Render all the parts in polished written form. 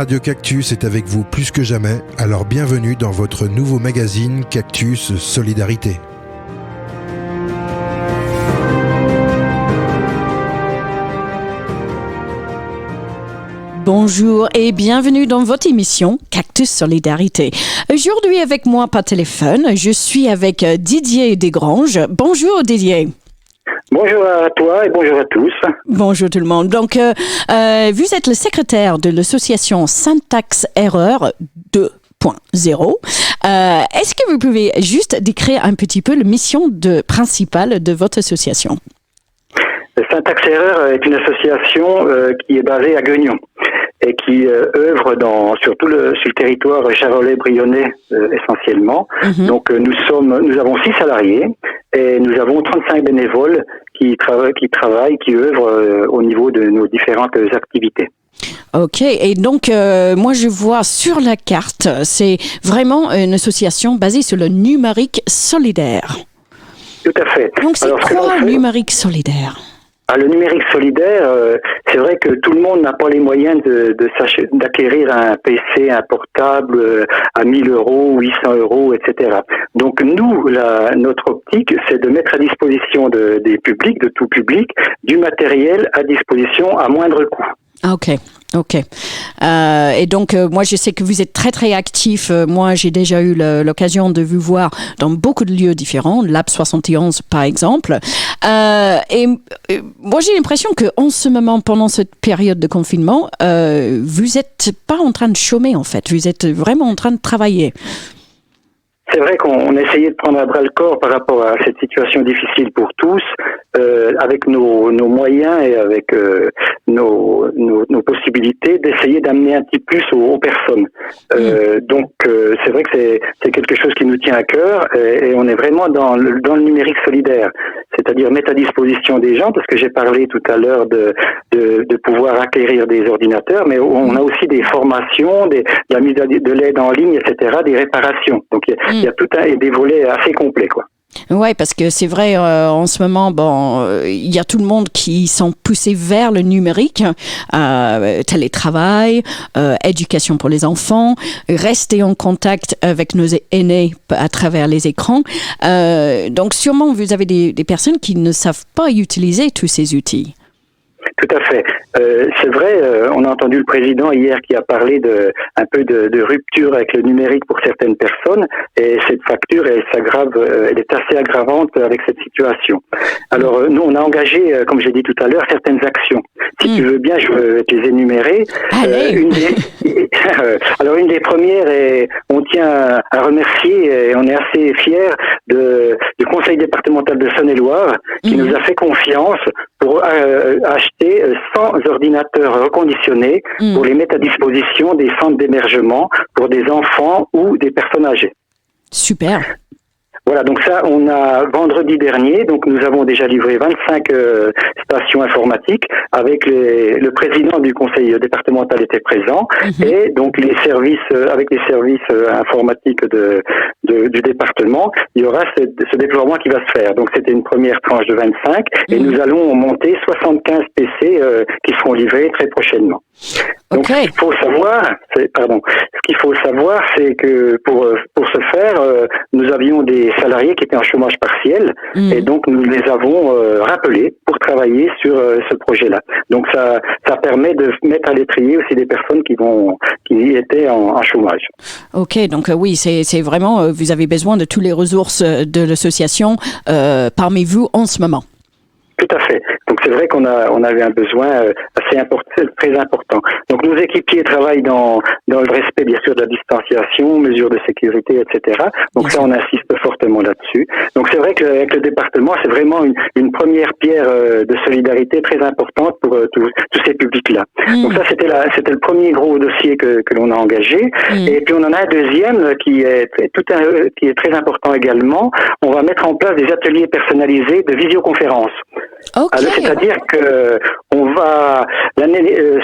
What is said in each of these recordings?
Radio Cactus est avec vous plus que jamais, alors bienvenue dans votre nouveau magazine Cactus Solidarité. Bonjour et bienvenue dans votre émission Cactus Solidarité. Aujourd'hui avec moi par téléphone, je suis avec Didier Desgranges. Bonjour Didier. Bonjour à toi et bonjour à tous. Bonjour tout le monde. Donc, vous êtes le secrétaire de l'association Syntaxe Erreur 2.0. Est-ce que vous pouvez juste décrire un petit peu la mission principale de votre association? Syntaxe Erreur est une association qui est basée à Gueugnon et qui œuvre sur le territoire charolais-brionnais essentiellement. Mm-hmm. Donc nous avons 6 salariés et nous avons 35 bénévoles qui œuvrent au niveau de nos différentes activités. Ok, et donc moi je vois sur la carte, c'est vraiment une association basée sur le numérique solidaire. Tout à fait. Donc c'est quoi le numérique solidaire? Le numérique solidaire, c'est vrai que tout le monde n'a pas les moyens d'acquérir un PC, un portable à 1 000 €, 800 €, etc. Donc nous, notre optique, c'est de mettre à disposition des publics, de tout public, du matériel à disposition à moindre coût. Ok. Et donc, moi, je sais que vous êtes très, très actif. Moi, j'ai déjà eu l'occasion de vous voir dans beaucoup de lieux différents, Lab 71, par exemple. Et moi, j'ai l'impression qu'en ce moment, pendant cette période de confinement, vous n'êtes pas en train de chômer, en fait. Vous êtes vraiment en train de travailler. C'est vrai qu'on essayait de prendre à bras le corps par rapport à cette situation difficile pour tous, avec nos moyens et avec nos possibilités d'essayer d'amener un petit plus aux personnes. Donc c'est vrai que c'est quelque chose qui nous tient à cœur et on est vraiment dans le numérique solidaire, c'est-à-dire mettre à disposition des gens, parce que j'ai parlé tout à l'heure de pouvoir acquérir des ordinateurs, mais on a aussi des formations, de la mise de l'aide en ligne, etc., des réparations. Donc il y a des volets assez complets, quoi. Oui, parce que c'est vrai, en ce moment, il y a tout le monde qui sont poussés vers le numérique, télétravail, éducation pour les enfants, rester en contact avec nos aînés à travers les écrans. Donc sûrement, vous avez des personnes qui ne savent pas utiliser tous ces outils. Tout à fait. C'est vrai, on a entendu le président hier qui a parlé un peu de rupture avec le numérique pour certaines personnes, et cette facture, elle est assez aggravante avec cette situation. Alors nous, on a engagé, comme j'ai dit tout à l'heure, certaines actions. Si tu veux bien, je vais te les énumérer. Alors une des premières, on tient à remercier, et on est assez fiers du conseil départemental de Saône-et-Loire qui nous a fait confiance pour acheter 100 ordinateurs reconditionnés pour les mettre à disposition des centres d'hébergement pour des enfants ou des personnes âgées. Super. Voilà, donc ça, on a vendredi dernier, donc nous avons déjà livré 25 stations informatiques avec le président du conseil départemental était présent et donc les services avec les services informatiques du département, il y aura ce déploiement qui va se faire. Donc c'était une première tranche de 25 et nous allons monter 75 PC qui seront livrés très prochainement. Donc ce qu'il faut savoir, c'est que pour ce faire, nous avions des salariés qui étaient en chômage partiel et donc nous les avons rappelés pour travailler sur ce projet-là. Donc ça permet de mettre à l'étrier aussi des personnes qui étaient en chômage. Ok, donc oui, c'est vraiment, vous avez besoin de toutes les ressources de l'association parmi vous en ce moment. Tout à fait. Donc c'est vrai qu'on avait un besoin assez important, très important. Donc nos équipiers travaillent dans le respect bien sûr de la distanciation, mesures de sécurité, etc. Donc ça on insiste fortement là-dessus. Donc c'est vrai qu'avec le département c'est vraiment une première pierre de solidarité très importante pour tous ces publics-là. Donc ça c'était le premier gros dossier que l'on a engagé. Et puis on en a un deuxième qui est très important également. On va mettre en place des ateliers personnalisés de visioconférence. Okay. Alors, c'est-à-dire que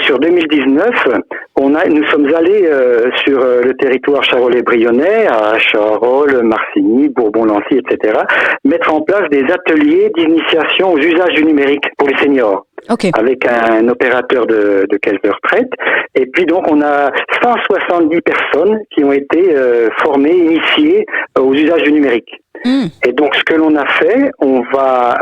sur 2019, nous sommes allés sur le territoire charolais-brionnais, à Charolles, Marcigny, Bourbon-Lancy, etc., mettre en place des ateliers d'initiation aux usages du numérique pour les seniors. avec un opérateur de caisse de retraite. Et puis donc on a 170 personnes qui ont été formées, initiées aux usages du numérique. Et donc ce que l'on a fait, on va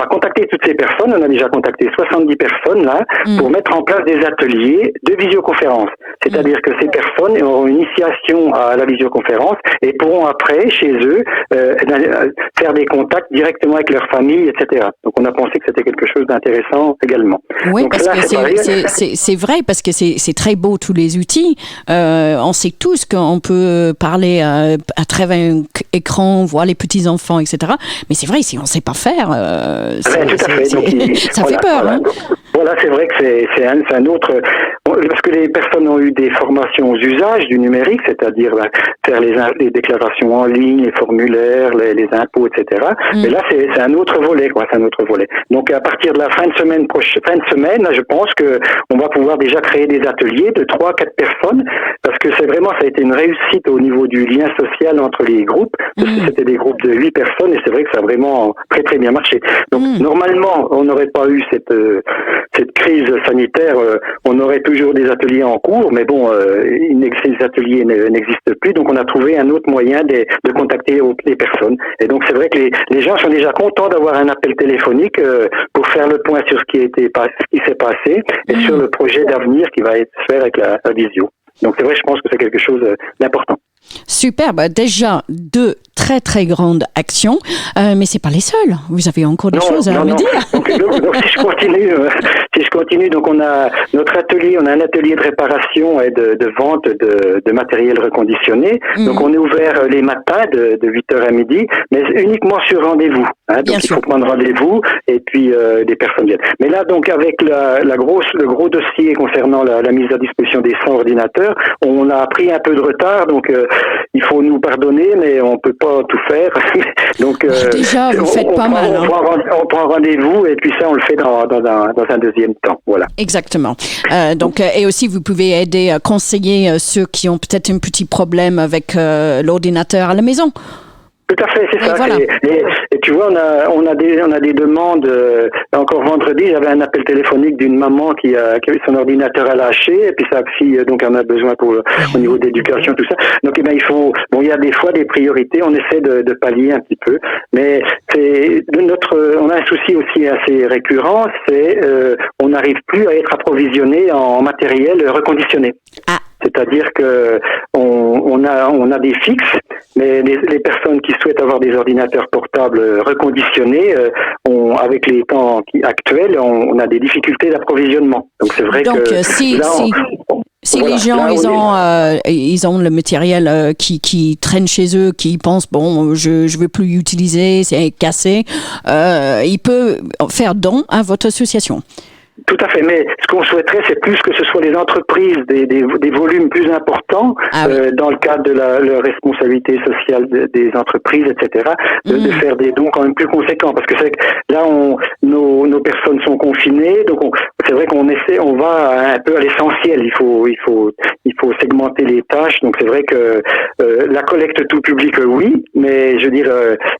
contacter toutes ces personnes, on a déjà contacté 70 personnes là, pour mettre en place des ateliers de visioconférence. C'est-à-dire que ces personnes auront une initiation à la visioconférence et pourront après, chez eux, faire des contacts directement avec leur famille, etc. Donc on a pensé que c'était quelque chose d'intéressant également. Oui, donc, parce là, que c'est vrai, parce que c'est très beau tous les outils. On sait tous qu'on peut parler à travers un écran, voir les petits-enfants, etc. Mais c'est vrai, si on ne sait pas faire, tout à fait. Donc, ça fait peur. Voilà. Hein. Voilà, c'est vrai que c'est un autre... Parce que les personnes ont eu des formations aux usages du numérique, c'est-à-dire faire les déclarations en ligne, les formulaires, les impôts, etc. Mais là, c'est un autre volet, quoi. C'est un autre volet. Donc, à partir de la fin de semaine, là, je pense que on va pouvoir déjà créer des ateliers de 3-4 personnes, parce que ça a été une réussite au niveau du lien social entre les groupes, parce que c'était des groupes de 8 personnes, et c'est vrai que ça a vraiment très très bien marché. Donc, normalement, on n'aurait pas eu cette crise sanitaire, on aurait toujours des ateliers en cours, mais bon, ces ateliers n'existent plus, donc on a trouvé un autre moyen de contacter les personnes. Et donc c'est vrai que les gens sont déjà contents d'avoir un appel téléphonique pour faire le point sur ce qui s'est passé et sur le projet d'avenir qui va se faire avec la visio. Donc c'est vrai, je pense que c'est quelque chose d'important. Super, déjà 2 très très grandes actions, mais c'est pas les seules. Vous avez encore des choses à me dire. Donc si je continue, donc on a notre atelier, on a un atelier de réparation et de vente de matériel reconditionné. Donc on est ouvert les matins de 8h à midi, mais uniquement sur rendez-vous. Donc il faut prendre rendez-vous et puis des personnes viennent. Mais là donc avec le gros dossier concernant la mise à disposition des 100 ordinateurs, on a pris un peu de retard, donc il faut nous pardonner, mais on peut pas tout faire. Donc déjà vous faites pas mal. On prend rendez-vous et puis ça on le fait dans un deuxième temps. Voilà. Exactement. Donc et aussi vous pouvez aider à conseiller ceux qui ont peut-être un petit problème avec l'ordinateur à la maison. Tout à fait, c'est ça. Voilà. Et tu vois, on a des demandes. Encore vendredi, j'avais un appel téléphonique d'une maman qui avait son ordinateur à lâcher, et puis sa fille donc en a besoin au niveau d'éducation, tout ça. Donc il y a des fois des priorités. On essaie de pallier un petit peu, mais on a un souci aussi assez récurrent, c'est on n'arrive plus à être approvisionné en matériel reconditionné. C'est-à-dire que on a des fixes, mais les personnes qui souhaitent avoir des ordinateurs portables reconditionnés, avec les temps actuels, on a des difficultés d'approvisionnement. Donc c'est vrai si les gens ils ont le matériel qui traîne chez eux, qui pensent je veux plus l'utiliser, c'est cassé, il peut faire don à votre association. Tout à fait, mais ce qu'on souhaiterait, c'est plus que ce soit les entreprises, des volumes plus importants, dans le cadre de la responsabilité sociale des entreprises, etc., de faire des dons quand même plus conséquents, parce que c'est que là, nos personnes sont confinées, donc c'est vrai on va un peu à l'essentiel. Il faut segmenter les tâches, donc c'est vrai que la collecte tout public, oui, mais je veux dire,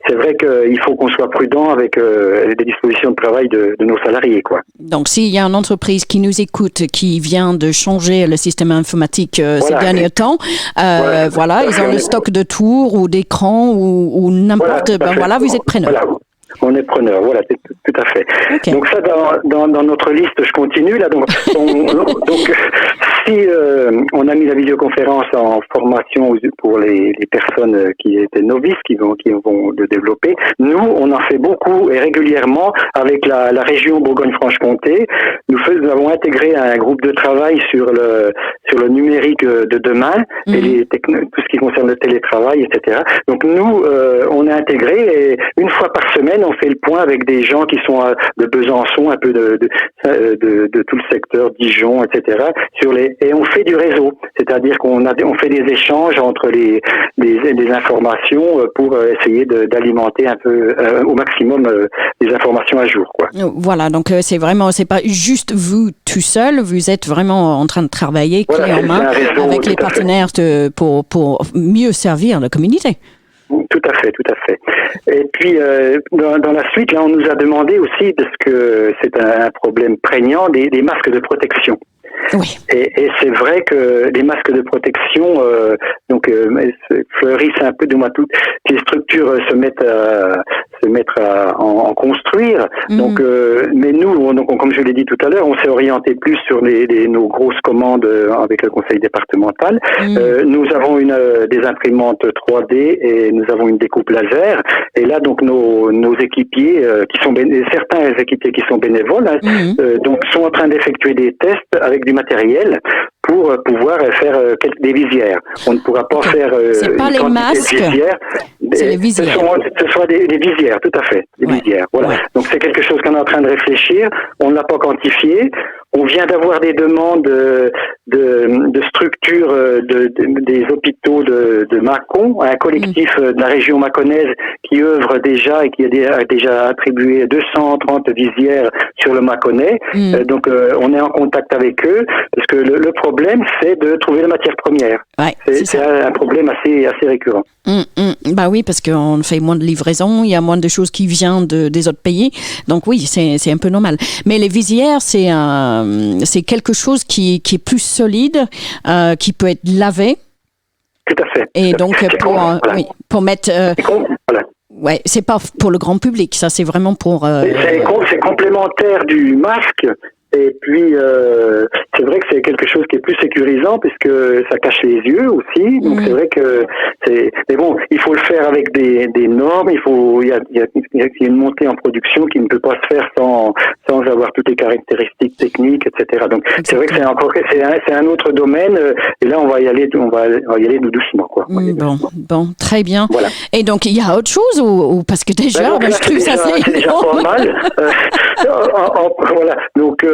c'est vrai qu'il faut qu'on soit prudent avec les dispositions de travail de nos salariés, quoi. Donc s'il y a une entreprise qui nous écoute, qui vient de changer le système informatique ces derniers temps, ils ont le stock de tours ou d'écrans ou n'importe, vous êtes preneur. Voilà. On est preneur, voilà, tout à fait. Okay. Donc ça, dans notre liste, je continue là. Donc si on a mis la visioconférence en formation pour les personnes qui étaient novices, qui vont le développer, nous, on en fait beaucoup et régulièrement avec la région Bourgogne-Franche-Comté. Nous avons intégré un groupe de travail sur le numérique de demain et tout ce qui concerne le télétravail, etc. Donc nous, on est intégré et une fois par semaine, on fait le point avec des gens qui sont de Besançon, un peu de tout le secteur, Dijon, etc. Et on fait du réseau, c'est-à-dire qu'on fait des échanges entre les informations pour essayer d'alimenter un peu au maximum des informations à jour, quoi. Voilà, donc c'est pas juste vous tout seul, vous êtes vraiment en train de travailler clé en main avec les partenaires pour mieux servir la communauté. Tout à fait, tout à fait. Et puis, dans la suite, là, on nous a demandé aussi, parce que c'est un problème prégnant, des masques de protection. Oui. Et c'est vrai que les masques de protection fleurissent un peu de moi toutes les structures se mettent à en construire. Donc mais nous comme je l'ai dit tout à l'heure, on s'est orienté plus sur nos grosses commandes avec le conseil départemental. Nous avons des imprimantes 3D et nous avons une découpe laser, et là donc nos équipiers certains équipiers qui sont bénévoles donc sont en train d'effectuer des tests avec du matériel pour pouvoir faire des visières. On ne pourra pas faire c'est pas les masques, c'est les visières. Ce sont des visières, tout à fait, des visières. Voilà. Ouais. Donc c'est quelque chose qu'on est en train de réfléchir. On ne l'a pas quantifié. On vient d'avoir des demandes de structures des hôpitaux de Mâcon, un collectif de la région mâconnaise qui œuvre déjà et qui a déjà attribué 230 visières sur le Mâconnais. Donc on est en contact avec eux parce que le problème c'est de trouver la matière première. Ouais, c'est un problème assez récurrent. Bah oui, parce qu'on fait moins de livraisons, il y a moins de choses qui viennent des autres pays. Donc oui, c'est un peu normal. Mais les visières, c'est quelque chose qui est plus solide, qui peut être lavé. Tout à fait. Et donc pour mettre. Ouais, c'est pas pour le grand public, ça c'est vraiment pour. C'est complémentaire du masque. Et puis, c'est vrai que c'est quelque chose qui est plus sécurisant puisque ça cache les yeux aussi. Donc c'est vrai que mais bon, il faut le faire avec des normes. Il y a une montée en production qui ne peut pas se faire sans avoir toutes les caractéristiques techniques, etc. Donc c'est vrai que c'est un autre domaine. Et là, on va y aller tout doucement, quoi. Bon, très bien. Voilà. Et donc il y a autre chose ou parce que déjà, je trouve ça c'est déjà pas mal. Voilà. Donc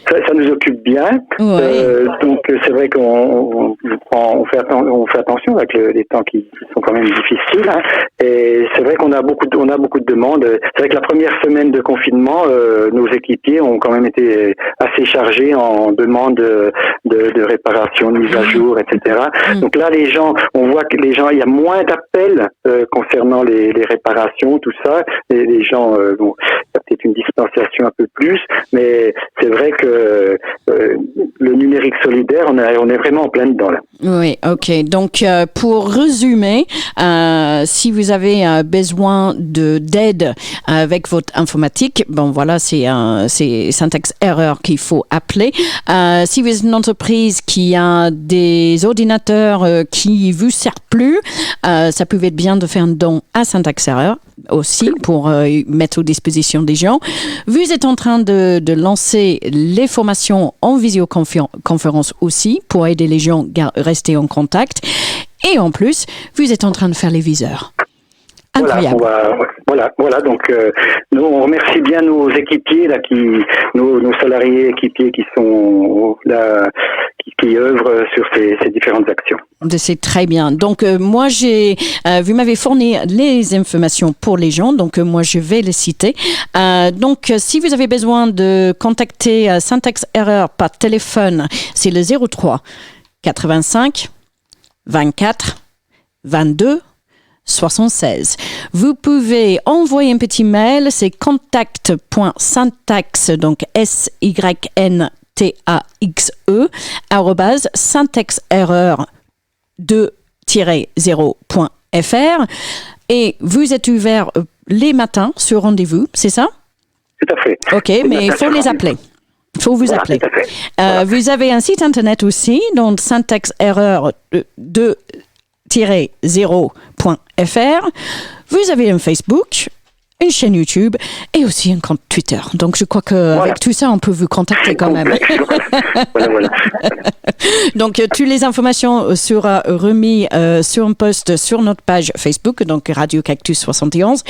ça nous occupe bien. Ouais. Donc c'est vrai qu'on fait attention avec les temps qui sont quand même difficiles. Hein. Et c'est vrai qu'on a beaucoup de demandes. C'est vrai que la première semaine de confinement, nos équipiers ont quand même été assez chargés en demande de réparation, de mise à jour, etc. Donc là, on voit que il y a moins d'appels concernant les réparations, tout ça. Et les gens, il y a peut-être une distanciation un peu plus, mais c'est vrai que le numérique solidaire, on est vraiment en plein dedans là. Oui, ok. Donc pour résumer, si vous avez besoin d'aide avec votre informatique, bon voilà, c'est Syntax Error qu'il faut appeler. Si vous êtes une entreprise qui a des ordinateurs qui vous servent plus, ça peut être bien de faire un don à Syntax Error aussi pour mettre aux dispositions des gens. Vous êtes en train de lancer les formations en visioconférence aussi pour aider les gens à rester en contact. Et en plus, vous êtes en train de faire les viseurs. Incroyable. Voilà. Donc, nous, on remercie bien nos équipiers, là, nos salariés équipiers qui sont là, qui œuvrent sur ces différentes actions. C'est très bien. Donc, moi, vous m'avez fourni les informations pour les gens, donc moi, je vais les citer. Donc, si vous avez besoin de contacter Syntax Error par téléphone, c'est le 03 85 24 22 76. Vous pouvez envoyer un petit mail, c'est contact.syntaxe, donc syntaxe, syntaxerreur2-0.fr. Et vous êtes ouvert les matins sur rendez-vous, c'est ça? Tout à fait. OK, mais il faut les appeler. Il faut vous appeler. Voilà. Vous avez un site internet aussi, donc syntaxerreur2-0.fr. Vous avez un Facebook, une chaîne YouTube et aussi un compte Twitter. Donc, je crois qu'avec tout ça, on peut vous contacter quand même. Voilà. Donc, toutes les informations seront remises sur un post sur notre page Facebook, donc Radio Cactus 71.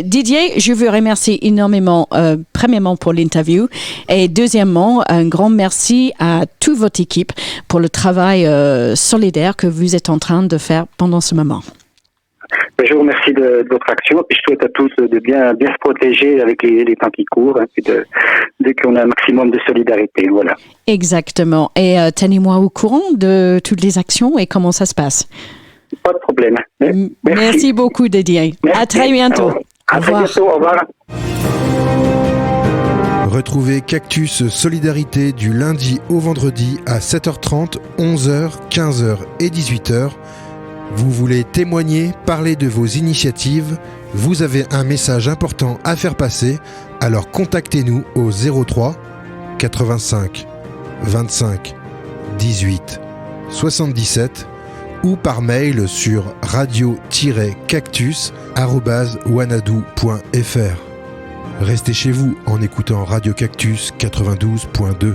Didier, je veux remercier énormément, premièrement pour l'interview et deuxièmement, un grand merci à toute votre équipe pour le travail solidaire que vous êtes en train de faire pendant ce moment. Je vous remercie de votre action et je souhaite à tous de bien se protéger avec les temps qui courent, et dès qu'on a un maximum de solidarité. Voilà. Exactement. Et tenez-moi au courant de toutes les actions et comment ça se passe. Pas de problème. Merci beaucoup, Didier. Merci. À très bientôt. À très bientôt. Au revoir. Retrouvez Cactus Solidarité du lundi au vendredi à 7h30, 11h, 15h et 18h. Vous voulez témoigner, parler de vos initiatives, vous avez un message important à faire passer, alors contactez-nous au 03 85 25 18 77 ou par mail sur radio-cactus@wanadoo.fr. Restez chez vous en écoutant Radio Cactus 92.2.